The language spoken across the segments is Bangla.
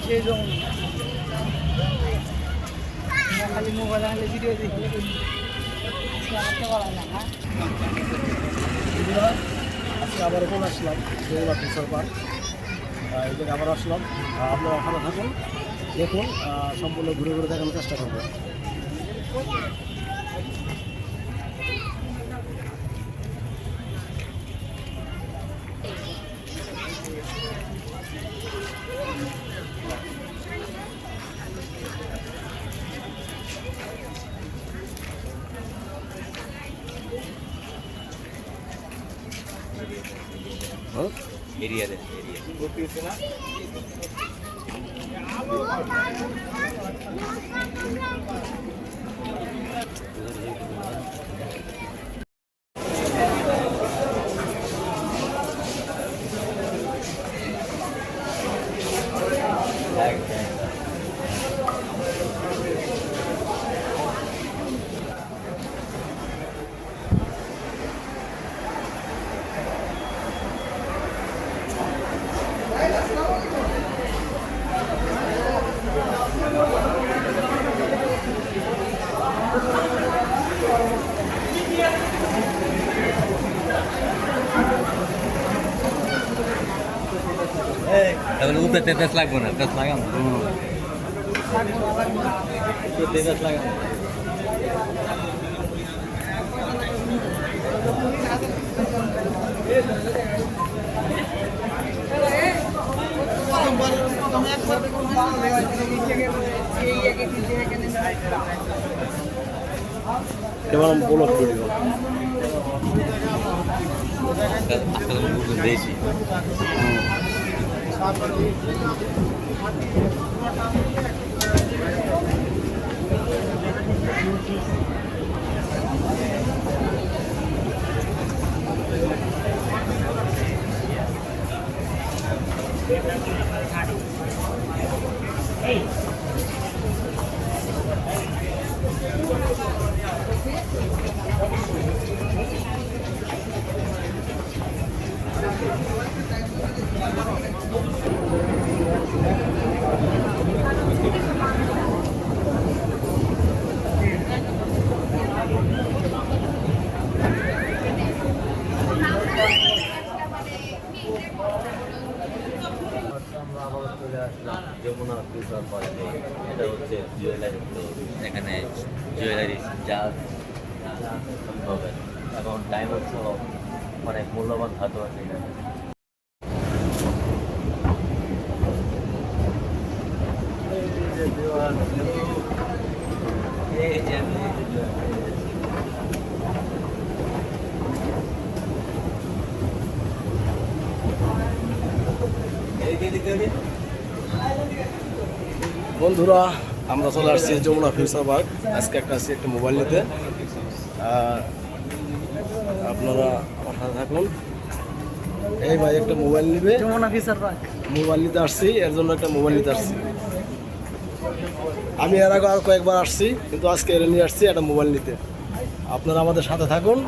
সেই জন্য খালি মোবাইল আনলে ভিডিও দেখি আজকে আবার চলে আসলাম যমুনা ফিউচার পার্ক। এই জায়গায় আবার আসলাম। আপনারা ওখানে থাকুন, দেখুন, সম্পূর্ণ ঘুরে ঘুরে দেখানোর চেষ্টা করবো। এরিয়া তাহলে উপরে পেঁপেস লাগবো না, পেঁপেস লাগাম পেঁপেস লাগাম। কেমন ব্লগ ভিডিও বেশি যমুনা ফিউচার পার্কে। এটা হচ্ছে জুয়েলারি স্টোর। এখানে জুয়েলারি যা সম্ভব এবং ডায়মন্ড সহ অনেক মূল্যবান ধাতু আছে এখানে। বন্ধুরা, আমরা চলে আসছি যমুনা ফিউচার পার্ক। আজকে একটা মোবাইল নিতে। আপনারা আমার সাথে থাকুন। এই ভাই একটা মোবাইল নিবে, যমুনা ফিউচার পার্ক মোবাইল নিতে আসছি, এর জন্য একটা মোবাইল নিতে আসছি। আমি এর আগে আর কয়েকবার আসছি, কিন্তু আজকে এর নিয়ে আসছি একটা মোবাইল নিতে। আপনারা আমাদের সাথে থাকুন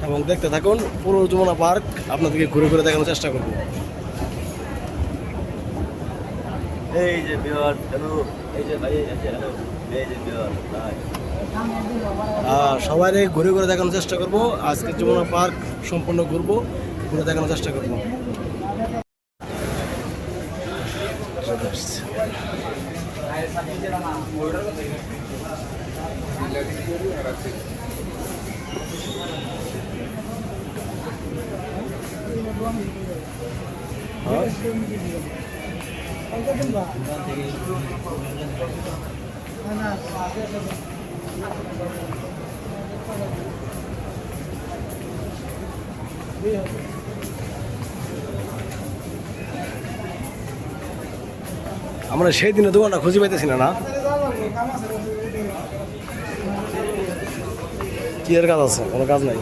এবং দেখতে থাকুন। পুরো যমুনা পার্ক আপনাদেরকে ঘুরে ঘুরে দেখানোর চেষ্টা করব। এই যে বিহার, হ্যালো, এই যে ভাই, হ্যালো, এই যে বিহার ভাই। সবাই ঘুরে ঘুরে দেখানোর চেষ্টা করব। আজকে যমুনা পার্ক সম্পূর্ণ ঘুরবো, ঘুরে দেখানোর চেষ্টা করব। আমরা সেই দিনে দোকানটা খুঁজে পাইতেছি না। কি এর কাজ আছে? কোনো কাজ নাই।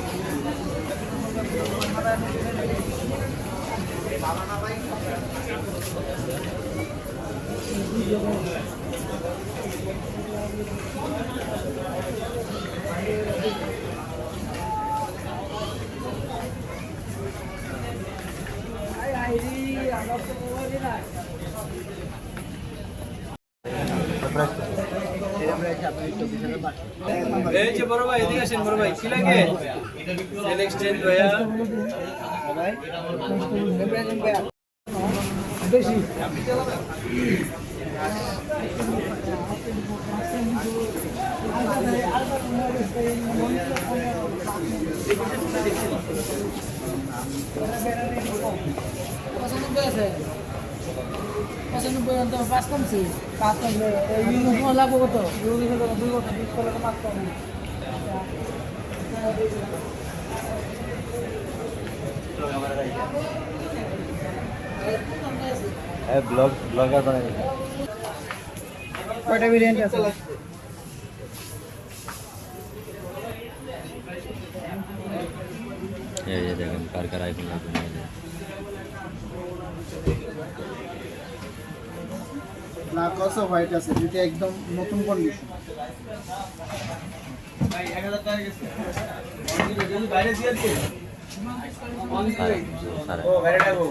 এই যে বড় ভাই এদিকে আসেন বড় ভাই কি লাগে এক্সচেঞ্জ ভাইয়া বেশি পাঁচ কমছে পাঁচ কমলে ইউনিফর্ম লাগবো কত ইউনিফর্ম 2 কত 20 করে পাঁচ কম ব্লগার বানাই কয়টা ভেরিয়েন্ট আছে এই যে দেখেন কার কার আইফোন লাগবে ব্ল্যাক আছে হোয়াইট আছে দুটো একদম নতুন কন্ডিশন ভাই 1000 টাকা গেছে যদি বাইরে দিয়ে দিতে ও বাইরে যাবো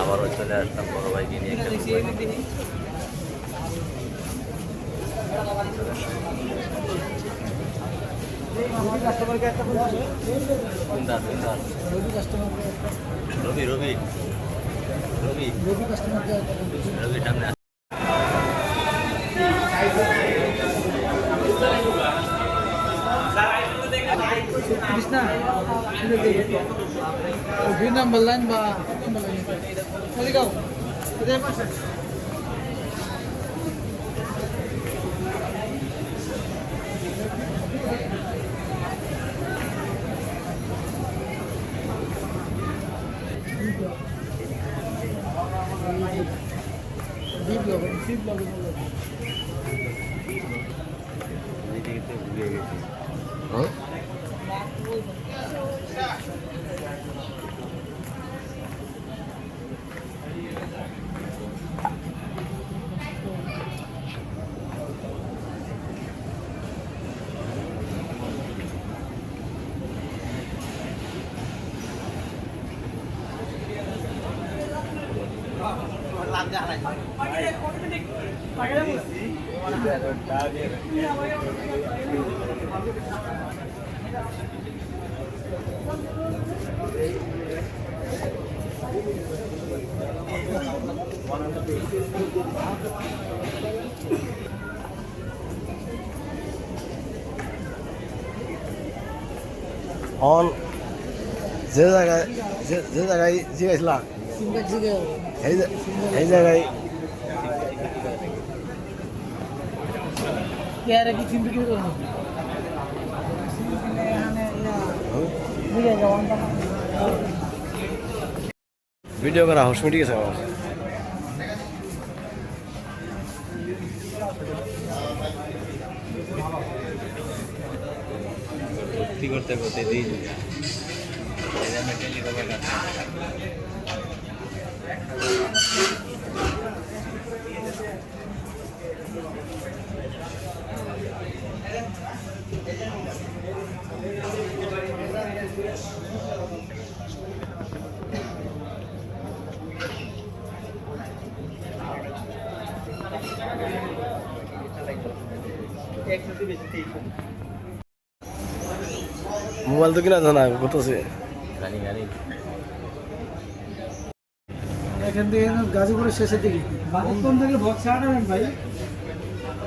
আবারও চলে আসলাম বড় ভাইকে নিয়ে রবি রবি রবি রবি সামনে কৃষ্ণা দুই নম্বর লাইন বা চলে যাও অন যে জায়গায় যে জায়গায় জিজ্ঞাসলাম এই জায়গায় ভিডিও করা হস মিটি গেছে আমার ভর্তি করতে করতে দিন মোবাইল তো কিনা জানা কত আছে গাড়ি গাড়ি এখান থেকে গাজীপুরের শেষের দিকে বাজারকম থেকে বক্স আনেন ভাই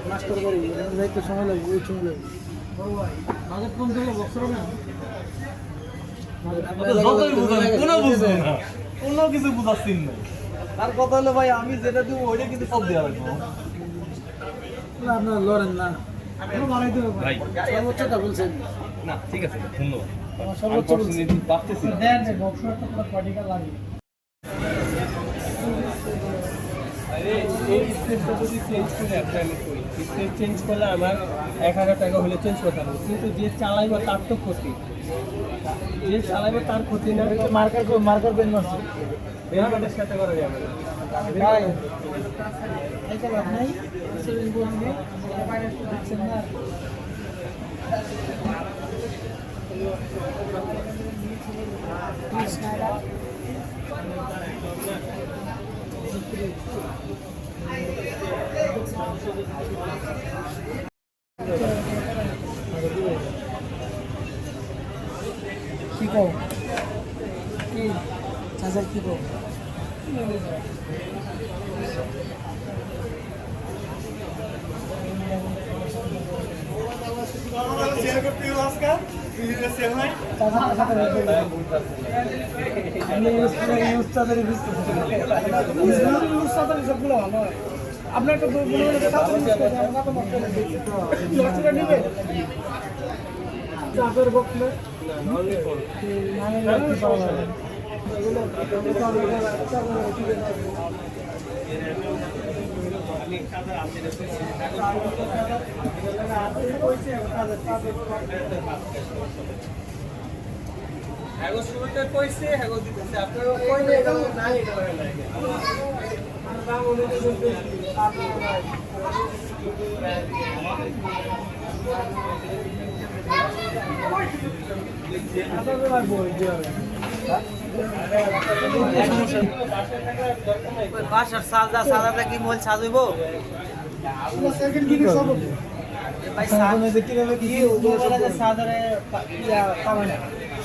মাস্টার বাড়ি যাইতে সময় লাগবে ওই সময় লাগবে বাজারকম থেকে বক্স আনেন কোনো কিছু বুঝাচ্ছি না তার কথা হলো ভাই আমি যেটা দিব ওইটা কিন্তু সব দেওয়া লাগবে না আপনার লড়েন না বাড়াই দেবো ভাই সর্বোচ্চটা বলছেন না ঠিক আছে ধন্যবাদ আমার সর্বোচ্চ বলছেন পারতেছি দেন বক্সটা তো পুরো পার্টিকা লাগে এই স্টেপটা যদি চেঞ্জ করে একটা আমি করি স্টেপ চেঞ্জ করলে আমার 1000 টাকা হলে চেঞ্জ করতে হবে কিন্তু যে চালাইবা তার তো ক্ষতি যে চালাইবা তার ক্ষতি না মার্কার পেন মারছে বেলবাটের সাথে করা যাবে ভাই এই তো লাভ নাই সেভিং করবে দেখছেন না কি কো কি চাচার কি কো আপনার তো নেবে চাপের বকলে হ্যাগো শুরুতে কইছে হ্যাগো দিতেছে আপনারা কইলে এটা নাই এটা নাই দাম অনুযায়ী বাসার সাজা সাজাটা কি মোল সাজইব সেকেন্ড কি সব ভাই সাজে কিভাবে কি ওগুলো সাজারে পাবে না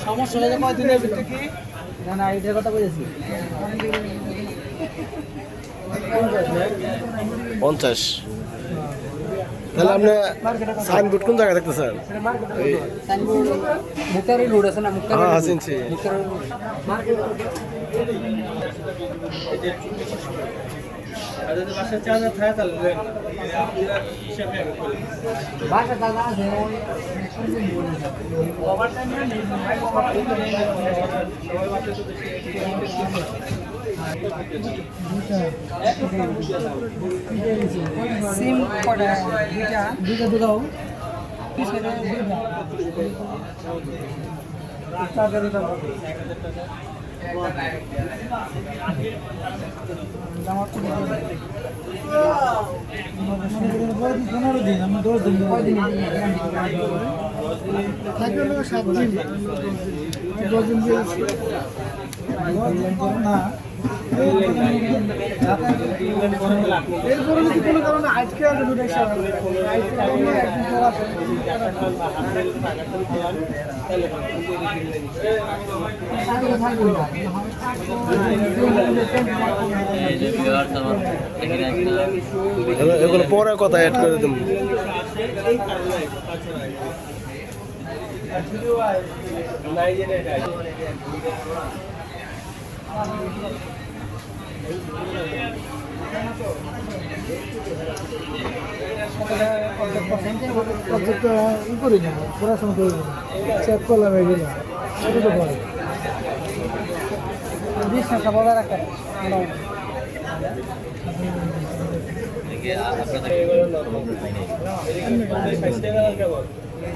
সমস্যা হয়ে যায় কয়দিনের ভিতরে কি না না এইটার কথা বলেছি 50 তাহলে আপনি সাইনবোর্ড কোন জায়গায় দেখতেছেন সাইনবোর্ড মুক্তারি রোড আছে না মুক্তারি হ্যাঁ চিনছি যদি বাসায় চার্জার থাকে তাহলে হিসাবে বাসা দাদা আছে সিম কটা দুইটা দুটাও দিন আমি 10 দিন না এরপরে যদি কোনো কারণে আজকে আর দুটো এগুলো পরে কথা অ্যাড করে দেব করি না পড়াশোনা করি না চেক করলাম এগুলো এটা তো করে বিশ্বাসটা বজায় রাখতে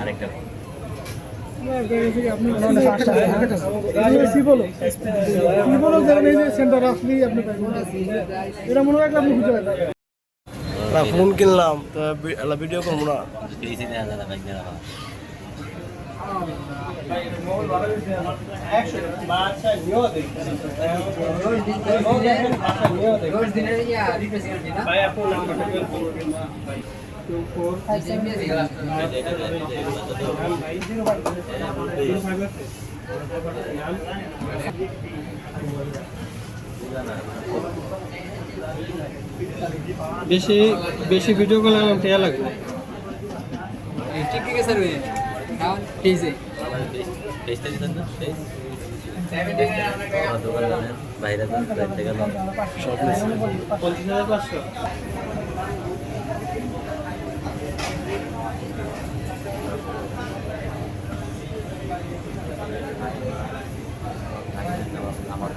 আরেকটা ফোন কিনলাম তো ভিডিও করবো না বেশি বেশি ভিডিও করলে আমার টেয়া লাগবে ঠিক আছে স্যার ওই কারণ পেজে পেজটা দিতেন না পেজ দোকান বাইরে গেল সব 25,500 আমার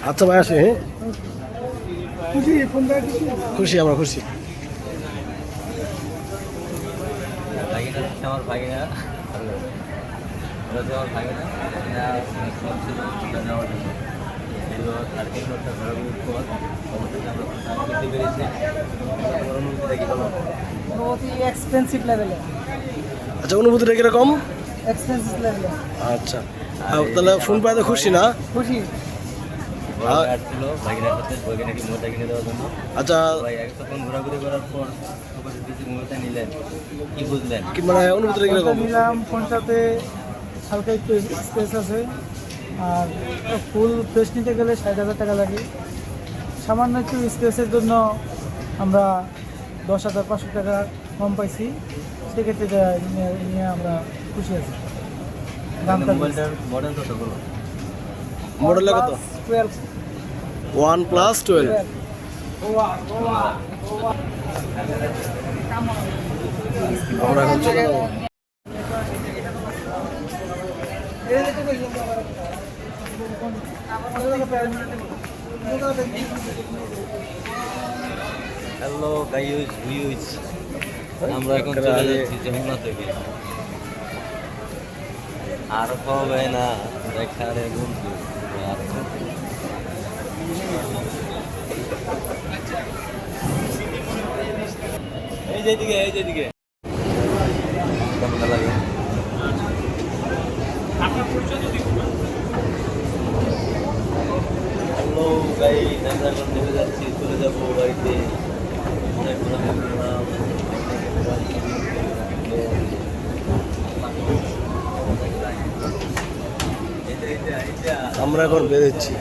আচ্ছা ভাই আসে, হ্যাঁ খুশি, আমরা খুশি। ভাগিনা হচ্ছে আমার ভাগিনা, ওরা যে আমার ভাগিনা সব ছিল নেওয়ার জন্য আর কি একটা ঘোরাঘুরির পর অবশ্যই আমরা খেতে পেরেছি। অনুভূতিটা কি বলো? অনুভূতি এক্সপেন্সিভ লেভেলে, আচ্ছা অনুভূতিটা কিরকম? এক্সপেন্সিভ লেভেলে। আচ্ছা তাহলে ফোন পাই তো খুশি না? খুশি। ছিল ভাগিনার সাথে ভাগিনাকে মোটা কিনে দেওয়ার জন্য। আচ্ছা ভাই একতক্ষণ ঘোরাঘুরি করার পর সবার কিছু মোটা নিলেন, কি বুঝলেন? কি মানে অনুভূতিটা কিরকম? নিলাম ফোনটাতে হালকা একটু স্পেস আছে, আর ফুল ফ্রেশ নিতে গেলে 60,000 টাকা লাগে। সামান্য একটু স্পেসের জন্য আমরা 10,500 টাকা কম পাইছি, সেক্ষেত্রে নিয়ে আমরা খুশি আছি। দামটা মোবাইলটার মডেল কত বলো? মডেল কত? 12। OnePlus 12। আমরা এখন চলে যাবো। হ্যালো গাইজ ভিউজ, আমরা এখন চলে যাচ্ছি যমুনা থেকে। আর হবে না দেখারে বন্ধু, আর এই যেদিকে কেমন লাগে? হ্যালো গাইজ, আমরা এখন নেমে যাচ্ছি, চলে যাবো বাড়িতে। আমরা এখন বেরোচ্ছি।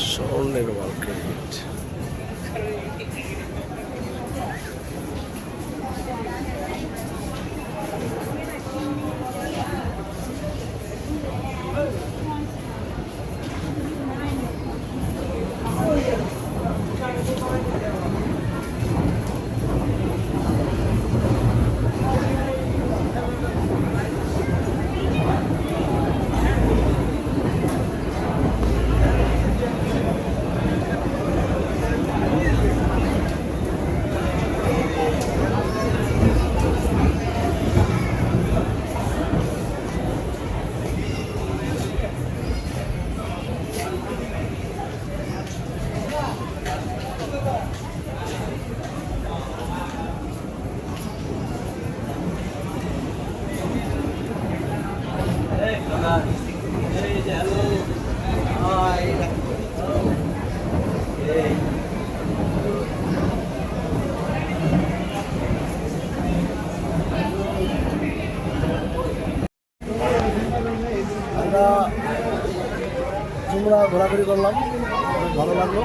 স্বর্ণের মার্কেট। আমরা তোমরা ঘোরাঘুরি করলাম, অনেক ভালো লাগলো।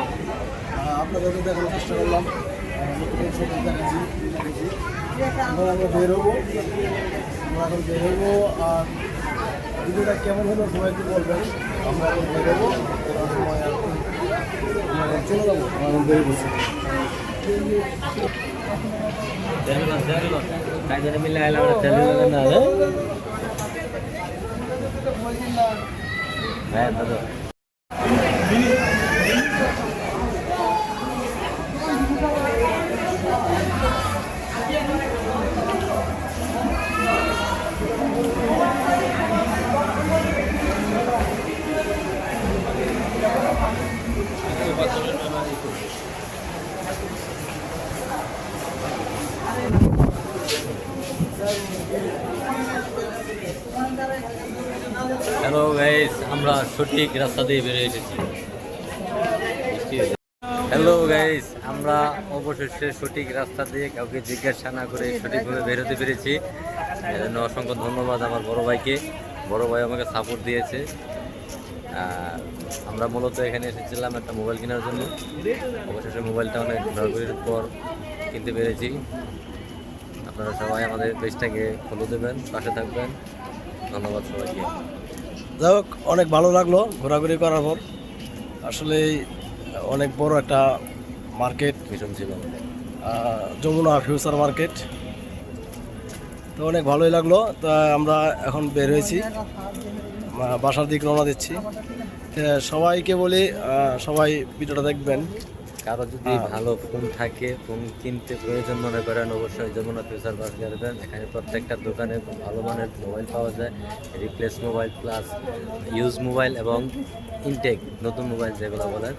আপনাদেরকে দেখানোর চেষ্টা করলাম, দেখাচ্ছি। এখন আমরা বের হবো, আর ভিডিওটা কেমন হলো সবাই একটু বলবেন। আমরা এখন বের হবো, সময় আমরা চলে যাবো, আমরা এখন বের বসে। মিলে হ্যাঁ দাদা হ্যালো গাইস, আমরা সঠিক রাস্তা দিয়ে বেরিয়ে এসেছি। হ্যালো গাইস, আমরা অবশেষে সঠিক রাস্তা দিয়ে কাউকে জিজ্ঞাসা না করে সঠিকভাবে বেরোতে পেরেছি। এজন্য অসংখ্য ধন্যবাদ আমার বড় ভাইকে। বড় ভাই আমাকে সাপোর্ট দিয়েছে। আমরা মূলত এখানে এসেছিলাম একটা মোবাইল কেনার জন্য। অবশেষে মোবাইলটা অনেক ঘোরাঘুরির পর কিনতে পেরেছি। আপনারা সবাই আমাদের পেজটাকে ফলো দেবেন, পাশে থাকবেন। ধন্যবাদ সবাইকে। যাই হোক, অনেক ভালো লাগলো ঘোরাঘুরি করার পর। আসলে অনেক বড় একটা মার্কেট, মিশন ছিল আমাদের। Jamuna future market. তো অনেক ভালোই লাগলো। তা আমরা এখন বের হয়েছি, বাসার দিক রওনা দিচ্ছি। সবাইকে বলি সবাই ভিডিওটা দেখবেন। কারো যদি ভালো ফোন থাকে, ফোন কিনতে প্রয়োজন মনে করেন, অবশ্যই যমুনা ফিউচার পার্কে আসবেন। এখানে প্রত্যেকটা দোকানে খুব ভালো মানের মোবাইল পাওয়া যায়, replace mobile plus use mobile এবং ইনটেক নতুন মোবাইল যেগুলো বলেন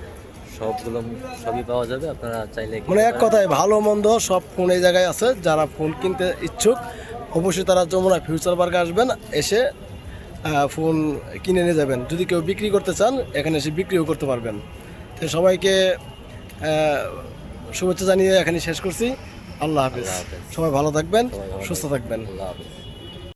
সবই পাওয়া যাবে। আপনারা চাইলে মানে এক কথায় ভালো মন্দ সব ফোন এই জায়গায় আছে। যারা ফোন কিনতে ইচ্ছুক অবশ্যই তারা যমুনা ফিউচার পার্কে আসবেন, এসে ফোন কিনে নিয়ে যাবেন। যদি কেউ বিক্রি করতে চান এখানে এসে বিক্রিও করতে পারবেন। তো সবাইকে শুভেচ্ছা জানিয়ে এখানে শেষ করছি। আল্লাহ হাফিজ। সবাই ভালো থাকবেন, সুস্থ থাকবেন। আল্লাহ হাফেজ।